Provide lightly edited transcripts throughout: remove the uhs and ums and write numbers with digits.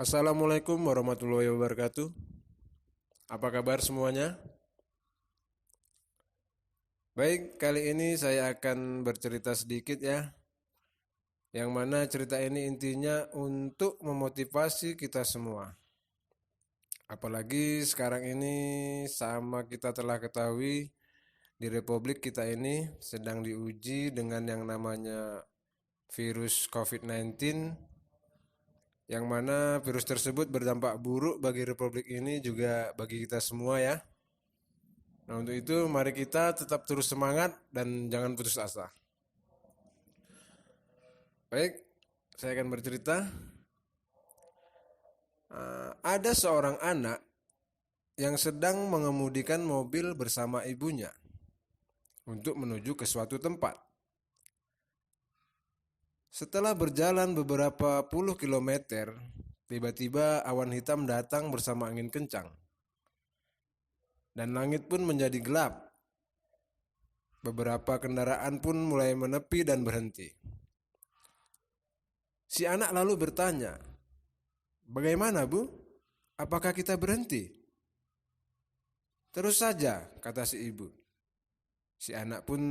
Assalamualaikum warahmatullahi wabarakatuh. Apa kabar semuanya? Baik, kali ini saya akan bercerita sedikit ya. Yang mana cerita ini intinya untuk memotivasi kita semua. Apalagi sekarang ini sama kita telah ketahui di Republik kita ini sedang diuji dengan yang namanya virus COVID-19, yang mana virus tersebut berdampak buruk bagi Republik ini juga bagi kita semua ya. Nah, untuk itu mari kita tetap terus semangat dan jangan putus asa. Baik, saya akan bercerita. Ada seorang anak yang sedang mengemudikan mobil bersama ibunya untuk menuju ke suatu tempat. Setelah berjalan beberapa puluh kilometer, tiba-tiba awan hitam datang bersama angin kencang. Dan langit pun menjadi gelap. Beberapa kendaraan pun mulai menepi dan berhenti. Si anak lalu bertanya, "Bagaimana, Bu? Apakah kita berhenti?" "Terus saja," kata si ibu. Si anak pun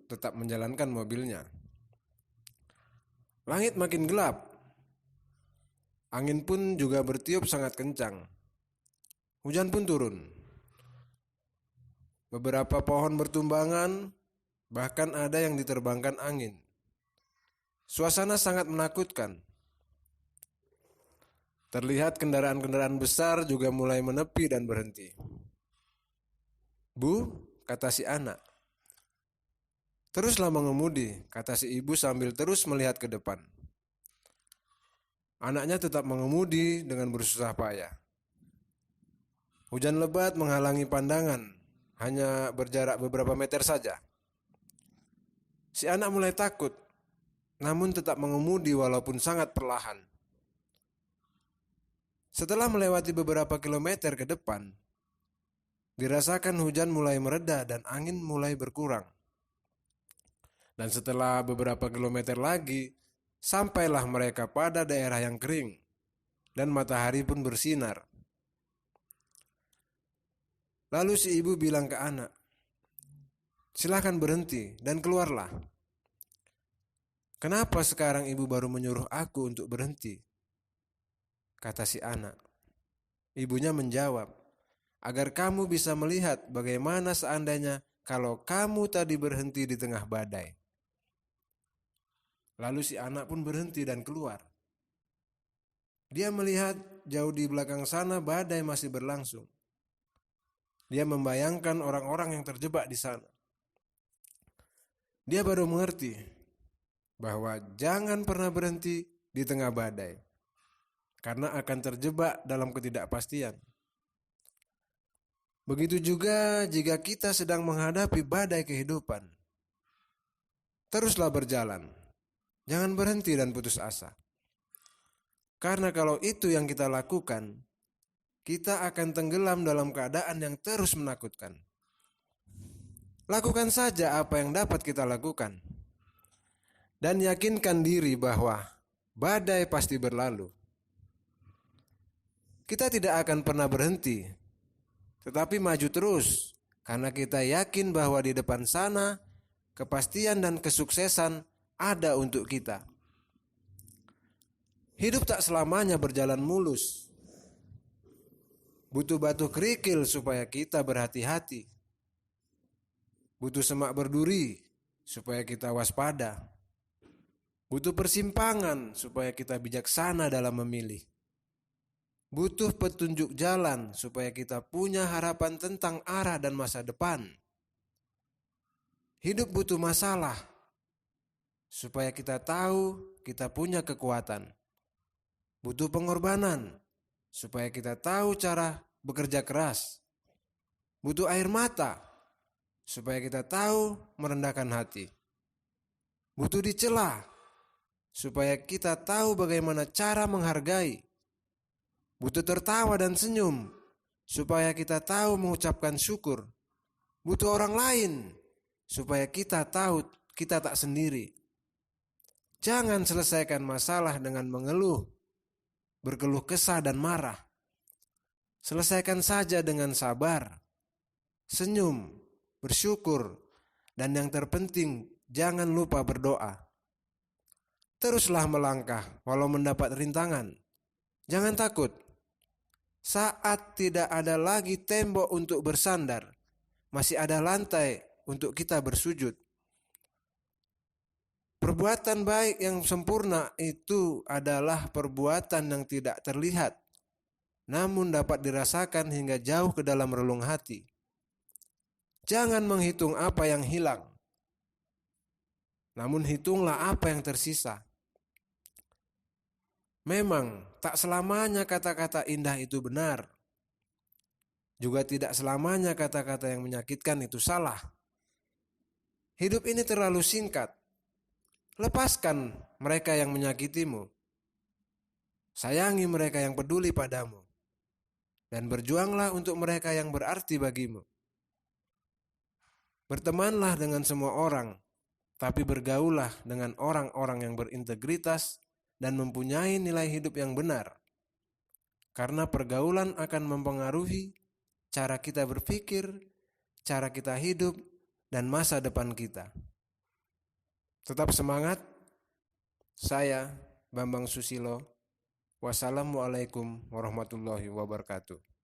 tetap menjalankan mobilnya. Langit makin gelap. Angin pun juga bertiup sangat kencang. Hujan pun turun. Beberapa pohon bertumbangan, bahkan ada yang diterbangkan angin. Suasana sangat menakutkan. Terlihat kendaraan-kendaraan besar juga mulai menepi dan berhenti. "Bu," kata si anak. "Teruslah mengemudi," kata si ibu sambil terus melihat ke depan. Anaknya tetap mengemudi dengan bersusah payah. Hujan lebat menghalangi pandangan, hanya berjarak beberapa meter saja. Si anak mulai takut, namun tetap mengemudi walaupun sangat perlahan. Setelah melewati beberapa kilometer ke depan, dirasakan hujan mulai mereda dan angin mulai berkurang. Dan setelah beberapa kilometer lagi, sampailah mereka pada daerah yang kering, dan matahari pun bersinar. Lalu si ibu bilang ke anak, "Silakan berhenti dan keluarlah." "Kenapa sekarang ibu baru menyuruh aku untuk berhenti?" kata si anak. Ibunya menjawab, "Agar kamu bisa melihat bagaimana seandainya kalau kamu tadi berhenti di tengah badai." Lalu si anak pun berhenti dan keluar. Dia melihat jauh di belakang sana badai masih berlangsung. Dia membayangkan orang-orang yang terjebak di sana. Dia baru mengerti bahwa jangan pernah berhenti di tengah badai, karena akan terjebak dalam ketidakpastian. Begitu juga jika kita sedang menghadapi badai kehidupan. Teruslah berjalan. Jangan berhenti dan putus asa. Karena kalau itu yang kita lakukan, kita akan tenggelam dalam keadaan yang terus menakutkan. Lakukan saja apa yang dapat kita lakukan. Dan yakinkan diri bahwa badai pasti berlalu. Kita tidak akan pernah berhenti, tetapi maju terus, karena kita yakin bahwa di depan sana, kepastian dan kesuksesan ada untuk kita. Hidup tak selamanya berjalan mulus. Butuh batu kerikil supaya kita berhati-hati. Butuh semak berduri supaya kita waspada. Butuh persimpangan supaya kita bijaksana dalam memilih. Butuh petunjuk jalan supaya kita punya harapan tentang arah dan masa depan. Hidup butuh masalah supaya kita tahu kita punya kekuatan. Butuh pengorbanan supaya kita tahu cara bekerja keras. Butuh air mata supaya kita tahu merendahkan hati. Butuh dicela supaya kita tahu bagaimana cara menghargai. Butuh tertawa dan senyum supaya kita tahu mengucapkan syukur. Butuh orang lain supaya kita tahu kita tak sendiri. Jangan selesaikan masalah dengan mengeluh. berkeluh kesah dan marah. Selesaikan saja dengan sabar, senyum, bersyukur, dan yang terpenting jangan lupa berdoa. Teruslah melangkah walau mendapat rintangan. Jangan takut. Saat tidak ada lagi tembok untuk bersandar, masih ada lantai untuk kita bersujud. Perbuatan baik yang sempurna itu adalah perbuatan yang tidak terlihat, namun dapat dirasakan hingga jauh ke dalam relung hati. Jangan menghitung apa yang hilang, namun hitunglah apa yang tersisa. Memang tak selamanya kata-kata indah itu benar. Juga tidak selamanya kata-kata yang menyakitkan itu salah. Hidup ini terlalu singkat. Lepaskan mereka yang menyakitimu. Sayangi mereka yang peduli padamu. Dan berjuanglah untuk mereka yang berarti bagimu. Bertemanlah dengan semua orang, tapi bergaullah dengan orang-orang yang berintegritas dan mempunyai nilai hidup yang benar. Karena pergaulan akan mempengaruhi cara kita berpikir, cara kita hidup, dan masa depan kita. Tetap semangat. Saya Bambang Susilo. Wassalamualaikum warahmatullahi wabarakatuh.